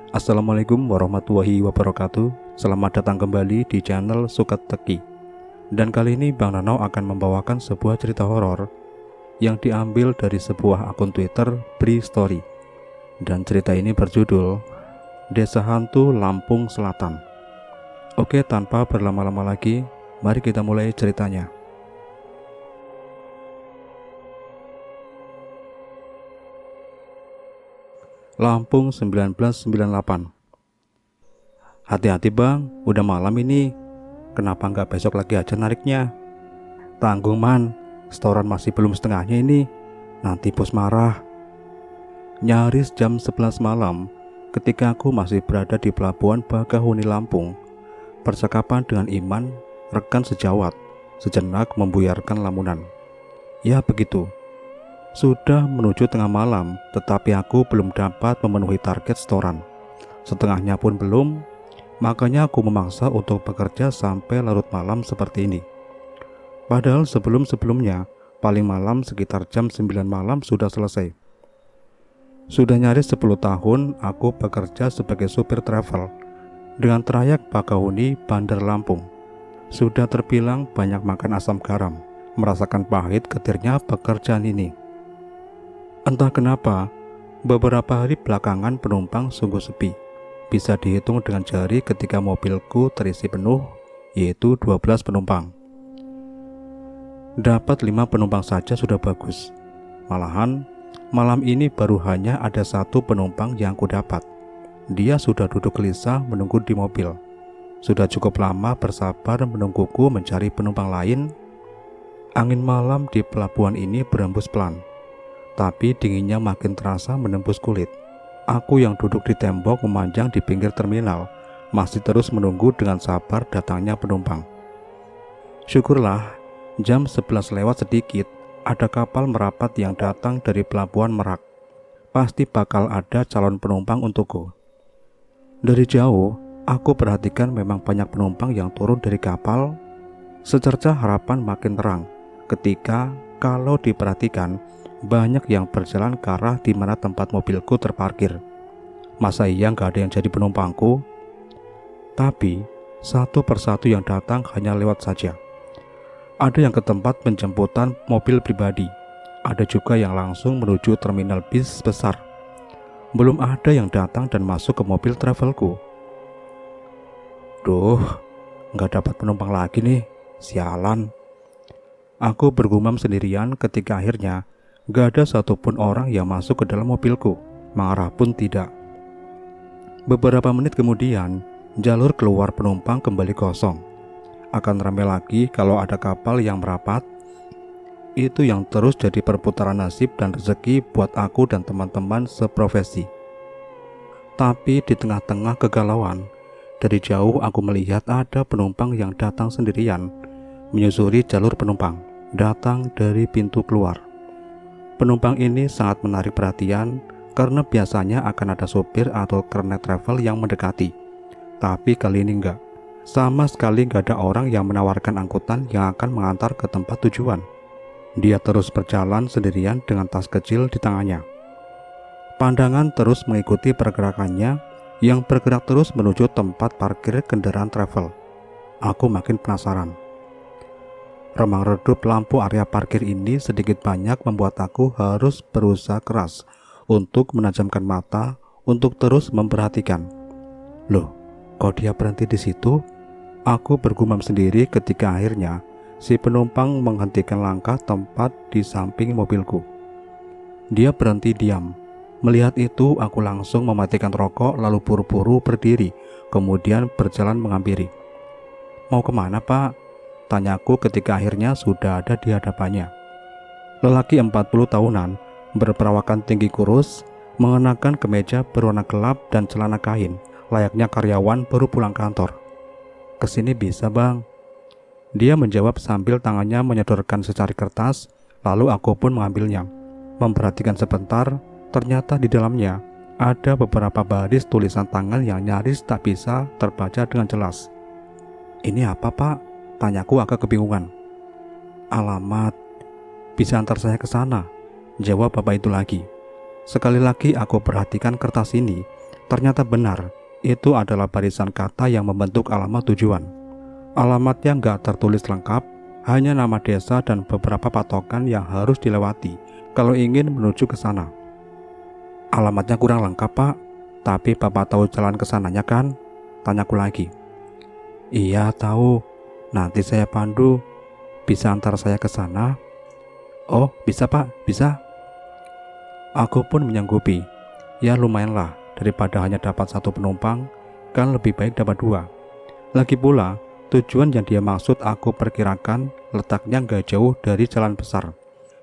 Assalamualaikum warahmatullahi wabarakatuh. Selamat datang kembali di channel Suket Teki. Dan kali ini Bang Nano akan membawakan sebuah cerita horor yang diambil dari sebuah akun Twitter Bri Story. Dan cerita ini berjudul Desa Hantu Lampung Selatan. Oke, tanpa berlama-lama lagi, mari kita mulai ceritanya. Lampung 1998. Hati-hati bang, udah malam ini. Kenapa nggak besok lagi aja nariknya? Tanggung man, setoran masih belum setengahnya ini. Nanti bos marah. Nyaris jam 11 malam, ketika aku masih berada di pelabuhan Bakahuni Lampung, percakapan dengan Iman, rekan sejawat, sejenak membuyarkan lamunan. Ya begitu. Sudah menuju tengah malam, tetapi aku belum dapat memenuhi target setoran. Setengahnya pun belum, makanya aku memaksa untuk bekerja sampai larut malam seperti ini. Padahal sebelum-sebelumnya, paling malam sekitar jam 9 malam sudah selesai. Sudah nyaris 10 tahun aku bekerja sebagai supir travel dengan trayek Bakahuni Bandar Lampung. Sudah terbilang banyak makan asam garam, merasakan pahit getirnya pekerjaan ini. Entah kenapa, beberapa hari belakangan penumpang sungguh sepi. Bisa dihitung dengan jari ketika mobilku terisi penuh, yaitu 12 penumpang. Dapat 5 penumpang saja sudah bagus. Malahan, malam ini baru hanya ada 1 penumpang yang kudapat. Dia sudah duduk gelisah menunggu di mobil. Sudah cukup lama bersabar menungguku mencari penumpang lain. Angin malam di pelabuhan ini berembus pelan, tapi dinginnya makin terasa menembus kulit. Aku yang duduk di tembok memanjang di pinggir terminal masih terus menunggu dengan sabar datangnya penumpang. Syukurlah, jam 11 lewat sedikit ada kapal merapat yang datang dari pelabuhan Merak. Pasti bakal ada calon penumpang untukku. Dari jauh, aku perhatikan memang banyak penumpang yang turun dari kapal. Secerca harapan makin terang ketika kalau diperhatikan banyak yang berjalan ke arah di mana tempat mobilku terparkir. Masa iya nggak ada yang jadi penumpangku? Tapi satu persatu yang datang hanya lewat saja. Ada yang ke tempat penjemputan mobil pribadi. Ada juga yang langsung menuju terminal bis besar. Belum ada yang datang dan masuk ke mobil travelku. Duh, nggak dapat penumpang lagi nih. Sialan. Aku bergumam sendirian ketika akhirnya gak ada satupun orang yang masuk ke dalam mobilku. Marah pun tidak. Beberapa menit kemudian, jalur keluar penumpang kembali kosong. Akan ramai lagi kalau ada kapal yang merapat. Itu yang terus jadi perputaran nasib dan rezeki buat aku dan teman-teman seprofesi. Tapi di tengah-tengah kegalauan, dari jauh aku melihat ada penumpang yang datang sendirian, menyusuri jalur penumpang, datang dari pintu keluar. Penumpang ini sangat menarik perhatian karena biasanya akan ada sopir atau kernet travel yang mendekati. Tapi kali ini enggak. Sama sekali enggak ada orang yang menawarkan angkutan yang akan mengantar ke tempat tujuan. Dia terus berjalan sendirian dengan tas kecil di tangannya. Pandangan terus mengikuti pergerakannya yang bergerak terus menuju tempat parkir kendaraan travel. Aku makin penasaran. Remang-redup lampu area parkir ini sedikit banyak membuat aku harus berusaha keras untuk menajamkan mata untuk terus memperhatikan. Loh, kok dia berhenti di situ? Aku bergumam sendiri ketika akhirnya si penumpang menghentikan langkah tempat di samping mobilku. Dia berhenti diam. Melihat itu, aku langsung mematikan rokok lalu buru-buru berdiri, kemudian berjalan menghampiri. Mau kemana pak? Tanyaku ketika akhirnya sudah ada di hadapannya. Lelaki 40 tahunan, berperawakan tinggi kurus, mengenakan kemeja berwarna gelap dan celana kain, layaknya karyawan baru pulang kantor. Kesini bisa bang? Dia menjawab sambil tangannya menyodorkan secari kertas, lalu aku pun mengambilnya. Memperhatikan sebentar, ternyata di dalamnya ada beberapa baris tulisan tangan yang nyaris tak bisa terbaca dengan jelas. Ini apa pak? Tanyaku agak kebingungan. Alamat, bisa antar saya ke sana, jawab bapak itu lagi. Sekali lagi aku perhatikan kertas ini Ternyata benar, itu adalah barisan kata yang membentuk alamat tujuan. Alamatnya nggak tertulis lengkap, hanya nama desa dan beberapa patokan yang harus dilewati kalau ingin menuju ke sana. Alamatnya kurang lengkap, Pak. Tapi Bapak tahu jalan ke sananya kan? Tanyaku lagi. Iya, tahu. Nanti saya pandu. Bisa antar saya ke sana? Oh, bisa Pak, bisa. Aku pun menyanggupi. Ya lumayanlah, daripada hanya dapat satu penumpang, kan lebih baik dapat dua. Lagi pula, tujuan yang dia maksud aku perkirakan letaknya gak jauh dari jalan besar,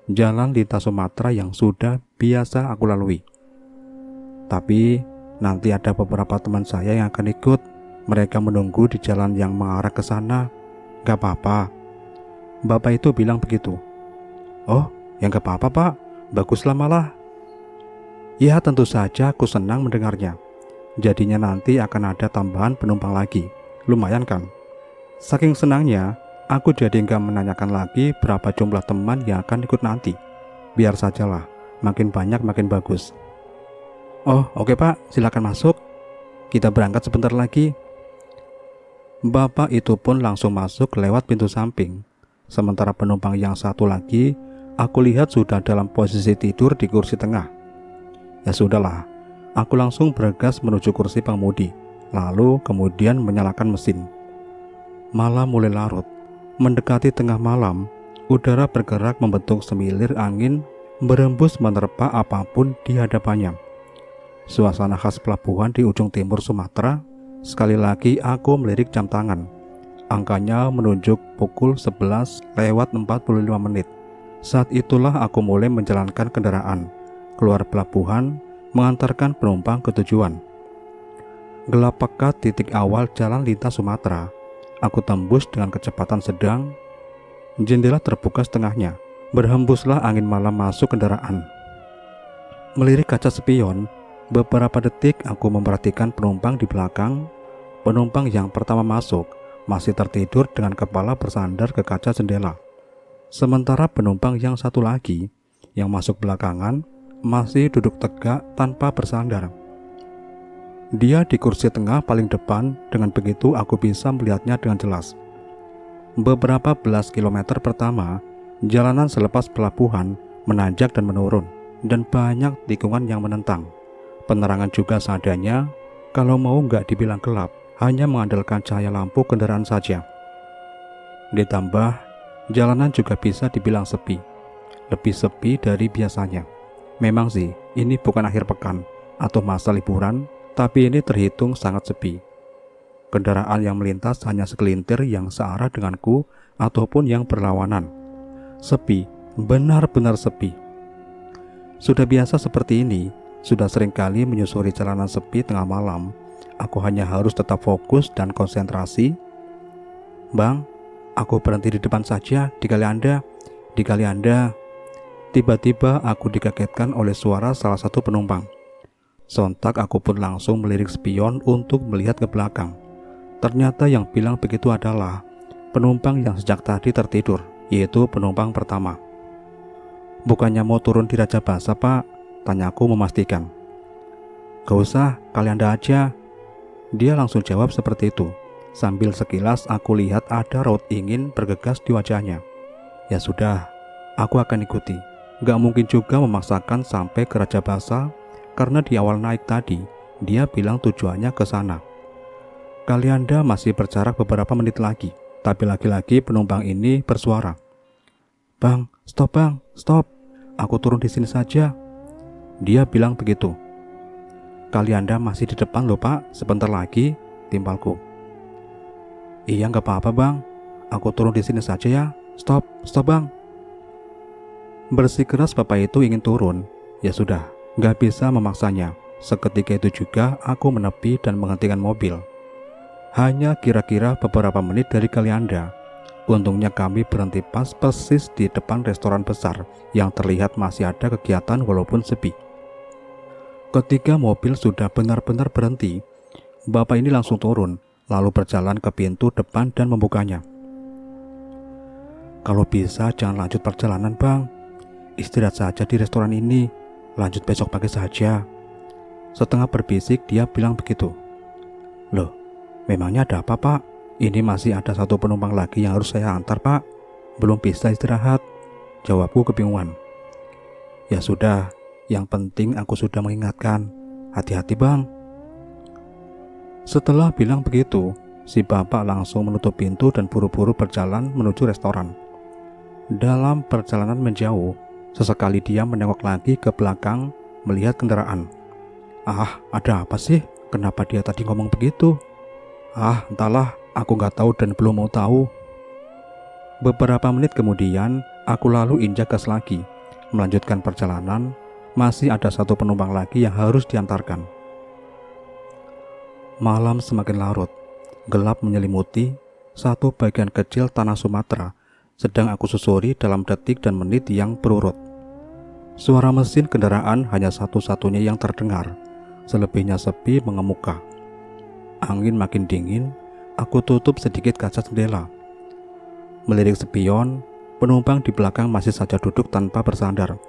jalan lintas Sumatera yang sudah biasa aku lalui. Tapi nanti ada beberapa teman saya yang akan ikut. Mereka menunggu di jalan yang mengarah ke sana. Gak apa-apa. Bapak itu bilang begitu. Oh, ya gak apa-apa Pak. Baguslah malah. Ya tentu saja aku senang mendengarnya. Jadinya nanti akan ada tambahan penumpang lagi. Lumayan kan? Saking senangnya, aku jadi gak menanyakan lagi berapa jumlah teman yang akan ikut nanti. Biar sajalah, makin banyak makin bagus. Oh, oke Pak, silakan masuk. Kita berangkat sebentar lagi. Bapak itu pun langsung masuk lewat pintu samping. Sementara penumpang yang satu lagi, aku lihat sudah dalam posisi tidur di kursi tengah. Ya sudahlah, aku langsung bergegas menuju kursi pengemudi, lalu kemudian menyalakan mesin. Malam mulai larut. Mendekati tengah malam, udara bergerak membentuk semilir angin berembus menerpa apapun di hadapannya. Suasana khas pelabuhan di ujung timur Sumatera. Sekali lagi aku melirik jam tangan. Angkanya menunjuk pukul 11:45 menit. Saat itulah aku mulai menjalankan kendaraan keluar pelabuhan, mengantarkan penumpang ke tujuan. Gelap pekat titik awal jalan lintas Sumatera. Aku tembus dengan kecepatan sedang. Jendela terbuka setengahnya. Berhembuslah angin malam masuk kendaraan. Melirik kaca spion, beberapa detik aku memperhatikan penumpang di belakang. Penumpang yang pertama masuk masih tertidur dengan kepala bersandar ke kaca jendela. Sementara penumpang yang satu lagi, yang masuk belakangan, masih duduk tegak tanpa bersandar. Dia di kursi tengah paling depan, dengan begitu aku bisa melihatnya dengan jelas. Beberapa belas kilometer pertama, jalanan selepas pelabuhan menanjak dan menurun, dan banyak tikungan yang menentang. Penerangan juga seadanya, kalau mau nggak dibilang gelap, hanya mengandalkan cahaya lampu kendaraan saja. Ditambah, jalanan juga bisa dibilang sepi. Lebih sepi dari biasanya. Memang sih, ini bukan akhir pekan atau masa liburan, tapi ini terhitung sangat sepi. Kendaraan yang melintas hanya segelintir yang searah denganku ataupun yang berlawanan. Sepi, benar-benar sepi. Sudah biasa seperti ini, sudah seringkali menyusuri jalanan sepi tengah malam. Aku hanya harus tetap fokus dan konsentrasi. Bang, aku berhenti di depan saja, di kali Anda. Tiba-tiba aku dikagetkan oleh suara salah satu penumpang. Sontak aku pun langsung melirik spion untuk melihat ke belakang. Ternyata yang bilang begitu adalah penumpang yang sejak tadi tertidur, yaitu penumpang pertama. Bukannya mau turun di Raja Basa Pak? Tanyaku memastikan. Gak usah, kali Anda aja. Dia langsung jawab seperti itu. Sambil sekilas aku lihat ada raut ingin bergegas di wajahnya. Ya sudah, aku akan ikuti. Gak mungkin juga memaksakan sampai ke Raja Basa, karena di awal naik tadi, dia bilang tujuannya ke sana. Kalianda masih berjarak beberapa menit lagi, tapi lagi-lagi penumpang ini bersuara. Bang, stop. Aku turun di sini saja. Dia bilang begitu. Kalianda masih di depan loh Pak, sebentar lagi, timpalku. Iya gak apa-apa bang, aku turun di sini saja ya. Stop bang. Bersikeras bapak itu ingin turun. Ya sudah, gak bisa memaksanya. Seketika itu juga aku menepi dan menghentikan mobil. Hanya kira-kira beberapa menit dari Kalianda. Untungnya kami berhenti pas persis di depan restoran besar yang terlihat masih ada kegiatan walaupun sepi. Ketika mobil sudah benar-benar berhenti, bapak ini langsung turun, lalu berjalan ke pintu depan dan membukanya. Kalau bisa jangan lanjut perjalanan bang, istirahat saja di restoran ini, lanjut besok pagi saja. Setengah berbisik dia bilang begitu. Loh, memangnya ada apa pak? Ini masih ada satu penumpang lagi yang harus saya antar pak. Belum bisa istirahat, jawabku kebingungan. Ya sudah, yang penting aku sudah mengingatkan. Hati-hati bang. Setelah bilang begitu, si bapak langsung menutup pintu dan buru-buru berjalan menuju restoran. Dalam perjalanan menjauh, sesekali dia menengok lagi ke belakang melihat kendaraan. Ah, ada apa sih? Kenapa dia tadi ngomong begitu? Ah, entahlah, aku nggak tahu dan belum mau tahu. Beberapa menit kemudian, aku lalu injak gas lagi, melanjutkan perjalanan. Masih ada satu penumpang lagi yang harus diantarkan. Malam semakin larut, gelap menyelimuti satu bagian kecil tanah Sumatera, sedang aku susuri dalam detik dan menit yang berurut. Suara mesin kendaraan hanya satu-satunya yang terdengar, selebihnya sepi mengemuka. Angin makin dingin, aku tutup sedikit kaca jendela. Melirik spion, penumpang di belakang masih saja duduk tanpa bersandar,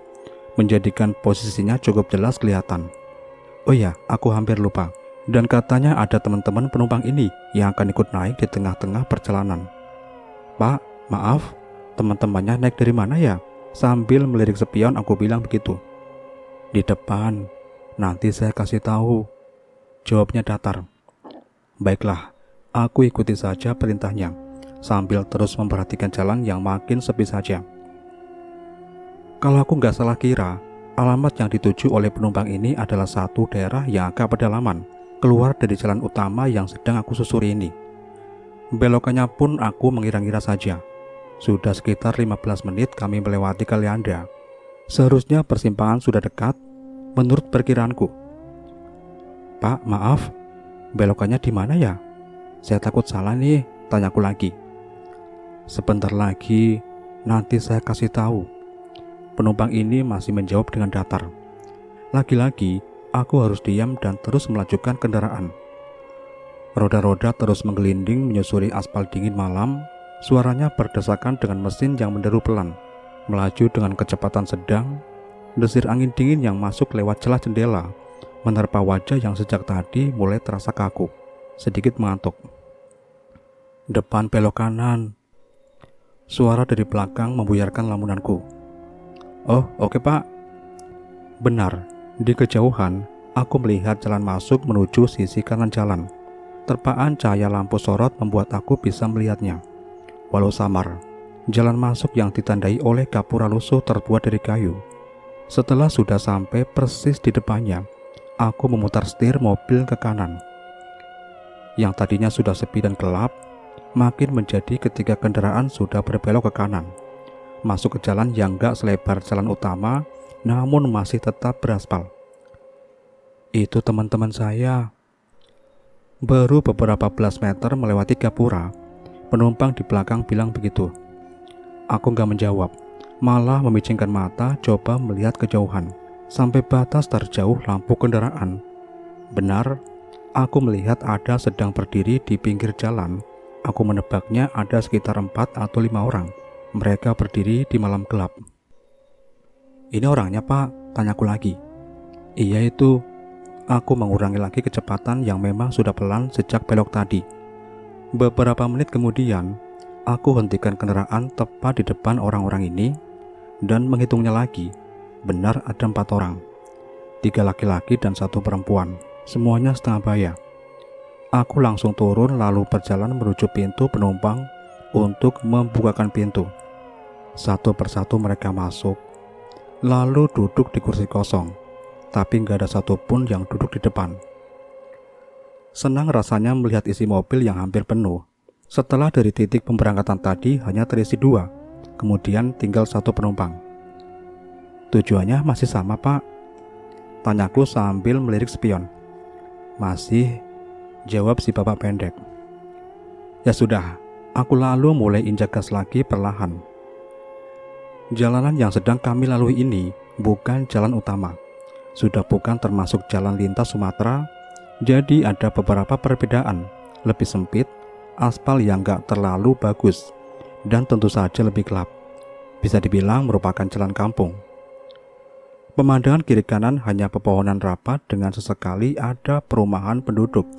menjadikan posisinya cukup jelas kelihatan. Oh ya, aku hampir lupa. Dan katanya ada teman-teman penumpang ini yang akan ikut naik di tengah-tengah perjalanan. Pak, maaf, teman-temannya naik dari mana ya? Sambil melirik spion aku bilang begitu. Di depan, nanti saya kasih tahu, jawabnya datar. Baiklah, aku ikuti saja perintahnya, sambil terus memperhatikan jalan yang makin sepi saja. Kalau aku nggak salah kira, alamat yang dituju oleh penumpang ini adalah satu daerah yang agak pedalaman, keluar dari jalan utama yang sedang aku susuri ini. Belokannya pun aku mengira-ngira saja. Sudah sekitar 15 menit kami melewati Kalianda. Seharusnya persimpangan sudah dekat, menurut perkiraanku. Pak, maaf, belokannya di mana ya? Saya takut salah nih, tanyaku lagi. Sebentar lagi, nanti saya kasih tahu. Penumpang ini masih menjawab dengan datar. Lagi-lagi, aku harus diam dan terus melajukan kendaraan. Roda-roda terus menggelinding menyusuri aspal dingin malam. Suaranya berdesakan dengan mesin yang menderu pelan, melaju dengan kecepatan sedang. Desir angin dingin yang masuk lewat celah jendela menerpa wajah yang sejak tadi mulai terasa kaku, sedikit mengantuk. Depan belok kanan. Suara dari belakang membuyarkan lamunanku. Oh, oke pak. Benar, di kejauhan aku melihat jalan masuk menuju sisi kanan jalan. Terpaan cahaya lampu sorot membuat aku bisa melihatnya. Walau samar, jalan masuk yang ditandai oleh gapura lusuh terbuat dari kayu. Setelah sudah sampai persis di depannya, aku memutar setir mobil ke kanan. Yang tadinya sudah sepi dan gelap, makin menjadi ketika kendaraan sudah berbelok ke kanan, masuk ke jalan yang gak selebar jalan utama, namun masih tetap beraspal. Itu teman-teman saya. Baru beberapa belas meter melewati gapura, penumpang di belakang bilang begitu. Aku gak menjawab, malah memicingkan mata coba melihat kejauhan, sampai batas terjauh lampu kendaraan. Benar, aku melihat ada sedang berdiri di pinggir jalan. Aku menebaknya ada sekitar 4 atau 5 orang. Mereka berdiri di malam gelap. Ini orangnya pak, tanyaku lagi. Iya itu. Aku mengurangi lagi kecepatan yang memang sudah pelan sejak belok tadi. Beberapa menit kemudian, aku hentikan kendaraan tepat di depan orang-orang ini dan menghitungnya lagi. Benar ada 4 orang, 3 laki-laki dan 1 perempuan, semuanya setengah baya. Aku langsung turun lalu berjalan menuju pintu penumpang untuk membukakan pintu. Satu persatu mereka masuk, lalu duduk di kursi kosong, tapi nggak ada satupun yang duduk di depan. Senang rasanya melihat isi mobil yang hampir penuh. Setelah dari titik pemberangkatan tadi hanya terisi 2, kemudian tinggal 1 penumpang. Tujuannya masih sama pak? Tanyaku sambil melirik spion. Masih, jawab si bapak pendek. Ya sudah, aku lalu mulai injak gas lagi perlahan. Jalanan yang sedang kami lalui ini bukan jalan utama, sudah bukan termasuk jalan lintas Sumatera. Jadi ada beberapa perbedaan, lebih sempit, aspal yang gak terlalu bagus, dan tentu saja lebih gelap. Bisa dibilang merupakan jalan kampung. Pemandangan kiri kanan hanya pepohonan rapat dengan sesekali ada perumahan penduduk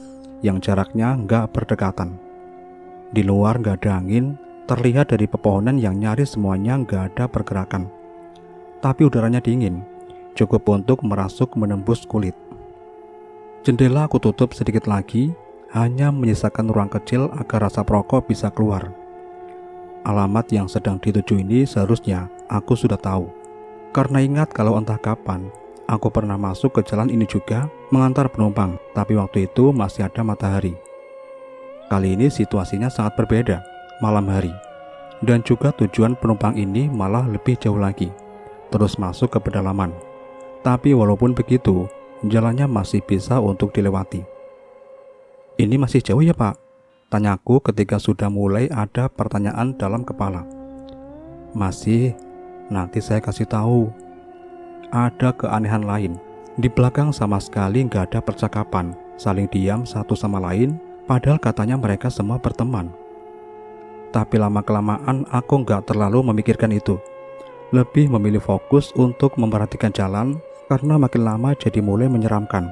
yang jaraknya nggak berdekatan. Di luar nggak ada angin, terlihat dari pepohonan yang nyaris semuanya nggak ada pergerakan. Tapi udaranya dingin, cukup untuk merasuk menembus kulit. Jendela aku tutup sedikit lagi, hanya menyisakan ruang kecil agar asap rokok bisa keluar. Alamat yang sedang dituju ini seharusnya aku sudah tahu. Karena ingat kalau entah kapan, aku pernah masuk ke jalan ini juga mengantar penumpang, tapi waktu itu masih ada matahari. Kali ini situasinya sangat berbeda, malam hari. Dan juga tujuan penumpang ini malah lebih jauh lagi, terus masuk ke pedalaman. Tapi walaupun begitu, jalannya masih bisa untuk dilewati. Ini masih jauh ya Pak? Tanyaku ketika sudah mulai ada pertanyaan dalam kepala. Masih. Nanti saya kasih tahu. Ada keanehan lain. Di belakang sama sekali nggak ada percakapan, saling diam satu sama lain, padahal katanya mereka semua berteman. Tapi lama-kelamaan aku nggak terlalu memikirkan itu. Lebih memilih fokus untuk memperhatikan jalan, karena makin lama jadi mulai menyeramkan.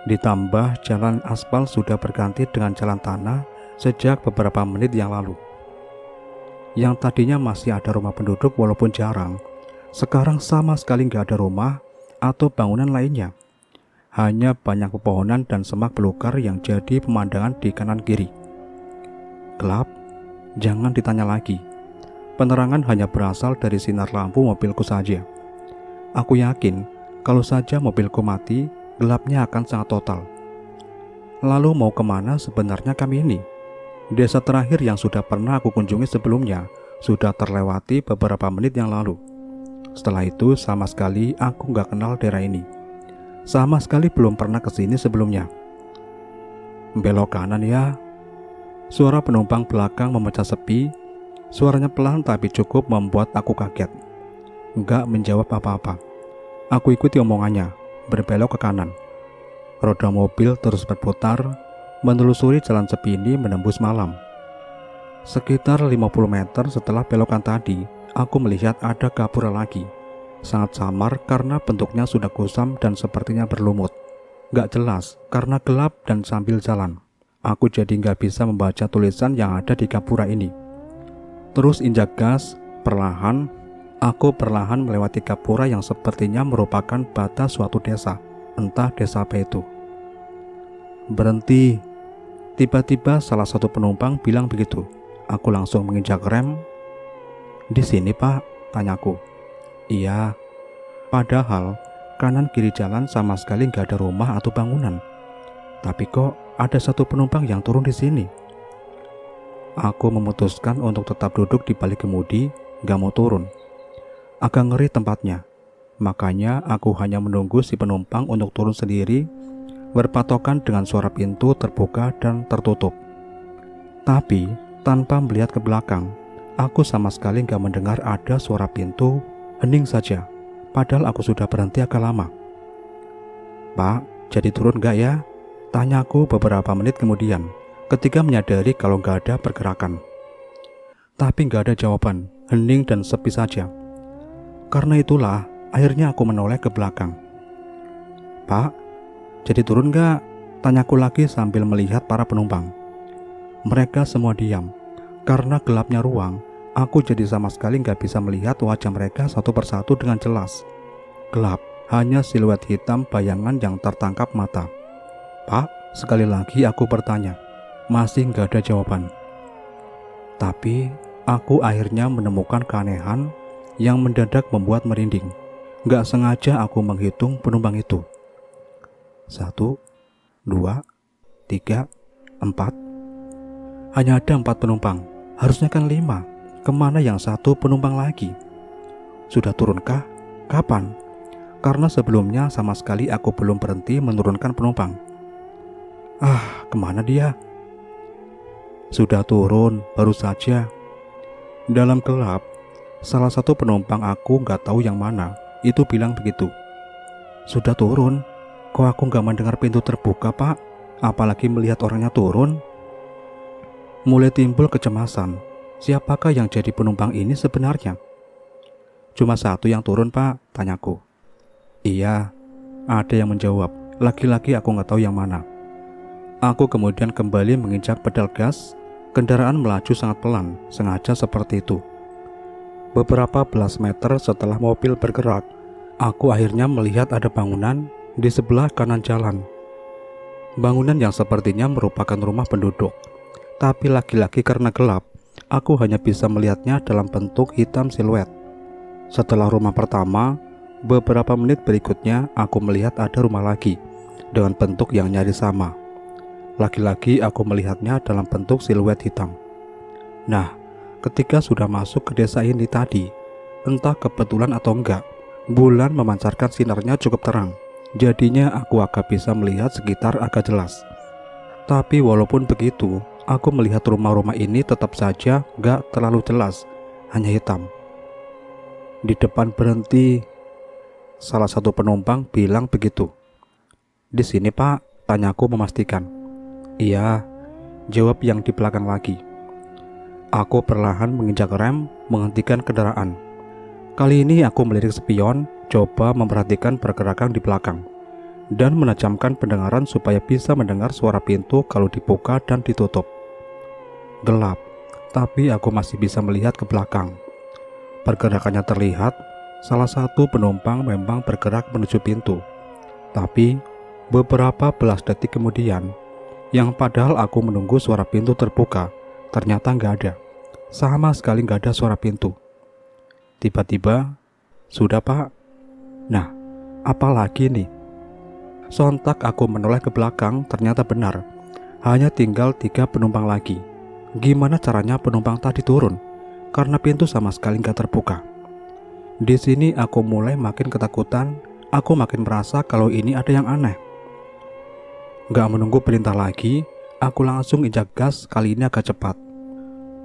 Ditambah jalan aspal sudah berganti dengan jalan tanah sejak beberapa menit yang lalu. Yang tadinya masih ada rumah penduduk walaupun jarang, sekarang sama sekali nggak ada rumah atau bangunan lainnya. Hanya banyak pepohonan dan semak belukar yang jadi pemandangan di kanan kiri. Gelap, jangan ditanya lagi. Penerangan hanya berasal dari sinar lampu mobilku saja. Aku yakin kalau saja mobilku mati, gelapnya akan sangat total. Lalu mau kemana sebenarnya kami ini? Desa terakhir yang sudah pernah aku kunjungi sebelumnya sudah terlewati beberapa menit yang lalu. Setelah itu sama sekali aku nggak kenal daerah ini. Sama sekali belum pernah kesini sebelumnya. Belok kanan ya. Suara penumpang belakang memecah sepi. Suaranya pelan tapi cukup membuat aku kaget. Nggak menjawab apa-apa. Aku ikuti omongannya, berbelok ke kanan. Roda mobil terus berputar, menelusuri jalan sepi ini menembus malam. Sekitar 50 meter setelah belokan tadi, aku melihat ada gapura lagi. Sangat samar karena bentuknya sudah kusam dan sepertinya berlumut. Gak jelas karena gelap dan sambil jalan. Aku jadi gak bisa membaca tulisan yang ada di gapura ini. Terus injak gas, perlahan, aku perlahan melewati gapura yang sepertinya merupakan batas suatu desa. Entah desa apa itu. Berhenti. Tiba-tiba salah satu penumpang bilang begitu. Aku langsung menginjak rem. Di sini Pak, tanyaku. Iya. Padahal kanan kiri jalan sama sekali nggak ada rumah atau bangunan. Tapi kok ada satu penumpang yang turun di sini? Aku memutuskan untuk tetap duduk di balik kemudi, nggak mau turun. Agak ngeri tempatnya. Makanya aku hanya menunggu si penumpang untuk turun sendiri, berpatokan dengan suara pintu terbuka dan tertutup. Tapi tanpa melihat ke belakang, aku sama sekali nggak mendengar ada suara pintu, hening saja. Padahal aku sudah berhenti agak lama. Pak, jadi turun nggak ya? Tanyaku beberapa menit kemudian, ketika menyadari kalau nggak ada pergerakan. Tapi nggak ada jawaban, hening dan sepi saja. Karena itulah, akhirnya aku menoleh ke belakang. Pak, jadi turun nggak? Tanyaku lagi sambil melihat para penumpang. Mereka semua diam. Karena gelapnya ruang, aku jadi sama sekali nggak bisa melihat wajah mereka satu persatu dengan jelas. Gelap, hanya siluet hitam bayangan yang tertangkap mata. Pak, sekali lagi aku bertanya. Masih nggak ada jawaban. Tapi, aku akhirnya menemukan keanehan yang mendadak membuat merinding. Nggak sengaja aku menghitung penumpang itu. 1, 2, 3, 4. Hanya ada 4 penumpang. Harusnya kan 5. Kemana yang satu penumpang lagi? Sudah turunkah? Kapan? Karena sebelumnya sama sekali aku belum berhenti menurunkan penumpang. Kemana dia? Sudah turun, baru saja. Dalam gelap, salah satu penumpang aku gak tahu yang mana, itu bilang begitu. Sudah turun? Kok aku gak mendengar pintu terbuka Pak? Apalagi melihat orangnya turun? Mulai timbul kecemasan. Siapakah yang jadi penumpang ini sebenarnya? Cuma satu yang turun Pak, tanyaku. Iya, ada yang menjawab. Laki-laki aku nggak tahu yang mana. Aku kemudian kembali menginjak pedal gas. Kendaraan melaju sangat pelan, sengaja seperti itu. Beberapa belas meter setelah mobil bergerak, aku akhirnya melihat ada bangunan di sebelah kanan jalan. Bangunan yang sepertinya merupakan rumah penduduk. Tapi lagi-lagi karena gelap, aku hanya bisa melihatnya dalam bentuk hitam siluet. Setelah rumah pertama, beberapa menit berikutnya aku melihat ada rumah lagi dengan bentuk yang nyaris sama. Lagi-lagi aku melihatnya dalam bentuk siluet hitam. Nah, ketika sudah masuk ke desa ini tadi, entah kebetulan atau enggak, bulan memancarkan sinarnya cukup terang. Jadinya aku agak bisa melihat sekitar agak jelas. Tapi walaupun begitu, aku melihat rumah-rumah ini tetap saja enggak terlalu jelas, hanya hitam. Di depan berhenti, salah satu penumpang bilang begitu. Di sini Pak, tanyaku memastikan. Iya, jawab yang di belakang lagi. Aku perlahan menginjak rem, menghentikan kendaraan. Kali ini aku melirik spion, coba memperhatikan pergerakan di belakang, dan menajamkan pendengaran supaya bisa mendengar suara pintu kalau dibuka dan ditutup. Gelap, tapi aku masih bisa melihat ke belakang. Pergerakannya terlihat, salah satu penumpang memang bergerak menuju pintu. Tapi, beberapa belas detik kemudian, yang padahal aku menunggu suara pintu terbuka, ternyata nggak ada. Sama sekali nggak ada suara pintu. Tiba-tiba, sudah Pak. Nah, apa lagi nih? Sontak aku menoleh ke belakang, ternyata benar. Hanya tinggal 3 penumpang lagi. Gimana caranya penumpang tadi turun? Karena pintu sama sekali nggak terbuka. Di sini aku mulai makin ketakutan. Aku makin merasa kalau ini ada yang aneh. Gak menunggu perintah lagi, aku langsung injak gas, kali ini agak cepat.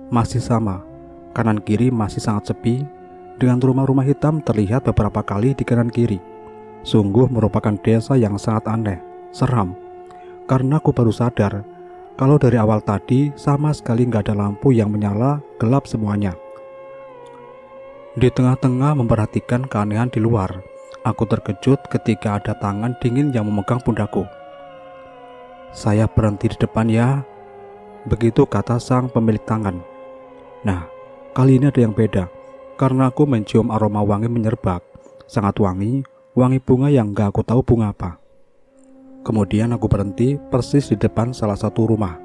Masih sama, kanan kiri masih sangat sepi, dengan rumah-rumah hitam terlihat beberapa kali di kanan kiri. Sungguh merupakan desa yang sangat aneh, seram, karena aku baru sadar kalau dari awal tadi sama sekali gak ada lampu yang menyala, gelap semuanya. Di tengah-tengah memperhatikan keanehan di luar, aku terkejut ketika ada tangan dingin yang memegang pundakku. Saya berhenti di depan ya, begitu kata sang pemilik tangan. Nah, kali ini ada yang beda, karena aku mencium aroma wangi menyerbak, sangat wangi, wangi bunga yang gak aku tahu bunga apa. Kemudian aku berhenti persis di depan salah satu rumah.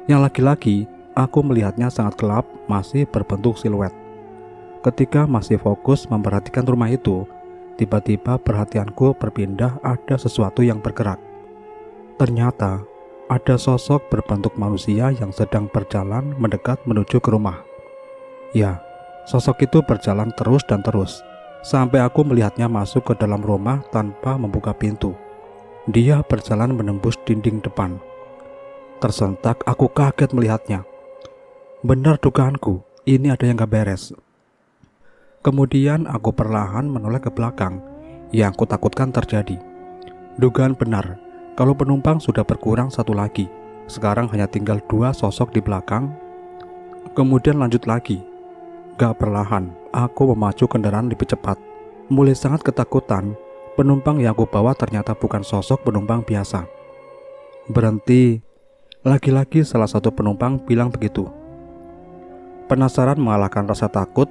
Yang laki-laki, aku melihatnya sangat gelap, masih berbentuk siluet. Ketika masih fokus memperhatikan rumah itu, tiba-tiba perhatianku berpindah, ada sesuatu yang bergerak. Ternyata ada sosok berbentuk manusia yang sedang berjalan mendekat menuju ke rumah. Ya, sosok itu berjalan terus dan terus, sampai aku melihatnya masuk ke dalam rumah tanpa membuka pintu. Dia berjalan menembus dinding depan. Tersentak aku kaget melihatnya. Benar dugaanku, ini ada yang gak beres. Kemudian aku perlahan menoleh ke belakang, yang kutakutkan terjadi. Dugaan benar. Kalau penumpang sudah berkurang 1 lagi, sekarang hanya tinggal 2 sosok di belakang. Kemudian lanjut lagi. Gak perlahan, aku memacu kendaraan lebih cepat. Mulai sangat ketakutan, penumpang yang aku bawa ternyata bukan sosok penumpang biasa. Berhenti. Lagi-lagi salah satu penumpang bilang begitu. Penasaran mengalahkan rasa takut,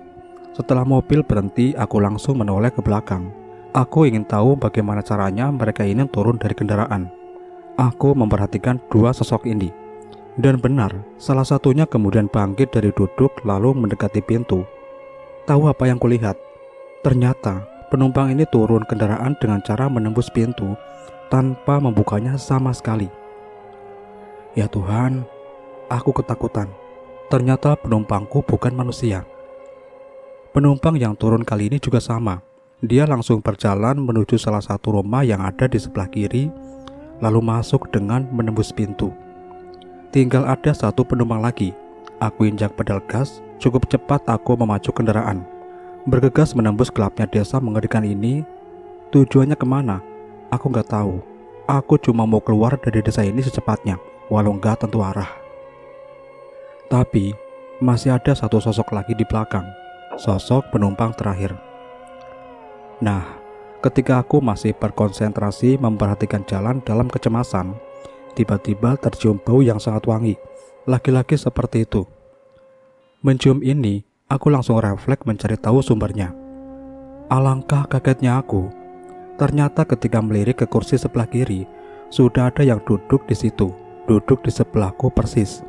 setelah mobil berhenti, aku langsung menoleh ke belakang. Aku ingin tahu bagaimana caranya mereka ini turun dari kendaraan. Aku memperhatikan 2 sosok ini. Dan benar, salah satunya kemudian bangkit dari duduk lalu mendekati pintu. Tahu apa yang kulihat? Ternyata penumpang ini turun kendaraan dengan cara menembus pintu tanpa membukanya sama sekali. Ya Tuhan, aku ketakutan. Ternyata penumpangku bukan manusia. Penumpang yang turun kali ini juga sama. Dia langsung berjalan menuju salah satu rumah yang ada di sebelah kiri, lalu masuk dengan menembus pintu. Tinggal ada 1 penumpang lagi. Aku injak pedal gas, cukup cepat aku memacu kendaraan. Bergegas menembus gelapnya desa mengerikan ini. Tujuannya kemana? Aku gak tahu. Aku cuma mau keluar dari desa ini secepatnya, walau gak tentu arah. Tapi, masih ada 1 sosok lagi di belakang. Sosok penumpang terakhir. Nah, Ketika aku masih berkonsentrasi memperhatikan jalan dalam kecemasan, tiba-tiba tercium bau yang sangat wangi. Laki-laki seperti itu. Mencium ini, aku langsung refleks mencari tahu sumbernya. Alangkah kagetnya aku. Ternyata ketika melirik ke kursi sebelah kiri, sudah ada yang duduk di situ, duduk di sebelahku persis.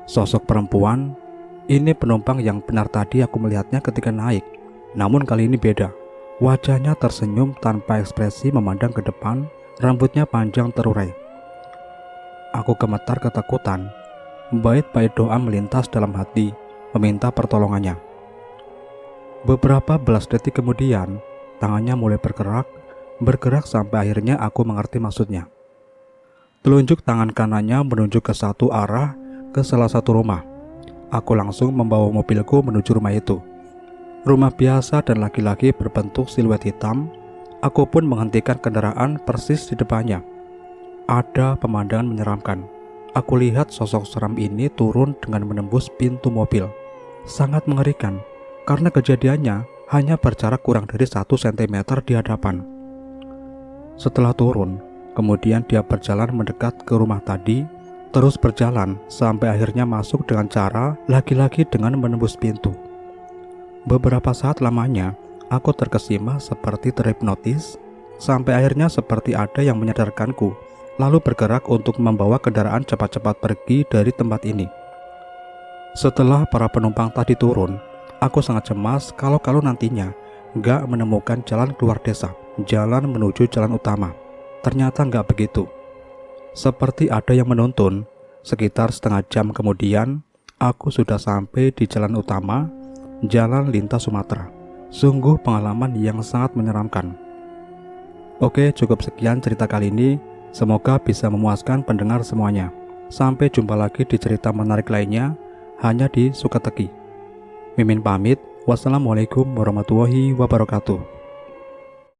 Sosok perempuan, ini penumpang yang benar tadi aku melihatnya ketika naik. Namun kali ini beda. Wajahnya tersenyum tanpa ekspresi memandang ke depan, rambutnya panjang terurai. Aku gemetar ketakutan. Bait-bait doa melintas dalam hati, meminta pertolongannya. Beberapa belas detik kemudian, tangannya mulai bergerak sampai akhirnya aku mengerti maksudnya. Telunjuk tangan kanannya menunjuk ke satu arah, ke salah satu rumah. Aku langsung membawa mobilku menuju rumah itu. Rumah biasa dan laki-laki berbentuk siluet hitam. Aku pun menghentikan kendaraan persis di depannya. Ada pemandangan menyeramkan. Aku lihat sosok seram ini turun dengan menembus pintu mobil. Sangat mengerikan, karena kejadiannya hanya berjarak kurang dari 1 cm di hadapan. Setelah turun, kemudian dia berjalan mendekat ke rumah tadi, terus berjalan sampai akhirnya masuk dengan cara laki-laki dengan menembus pintu. Beberapa saat lamanya, aku terkesima seperti terhipnotis, sampai akhirnya seperti ada yang menyadarkanku, lalu bergerak untuk membawa kendaraan cepat-cepat pergi dari tempat ini. Setelah para penumpang tadi turun, aku sangat cemas kalau nantinya gak menemukan jalan keluar desa, jalan menuju jalan utama. Ternyata gak begitu. Seperti ada yang menuntun, sekitar setengah jam kemudian, aku sudah sampai di jalan utama, jalan lintas Sumatera. Sungguh pengalaman yang sangat menyeramkan. Oke, cukup sekian cerita kali ini. Semoga bisa memuaskan pendengar semuanya. Sampai jumpa lagi di cerita menarik lainnya, hanya di Sukateki. Mimin pamit. Wassalamualaikum warahmatullahi wabarakatuh.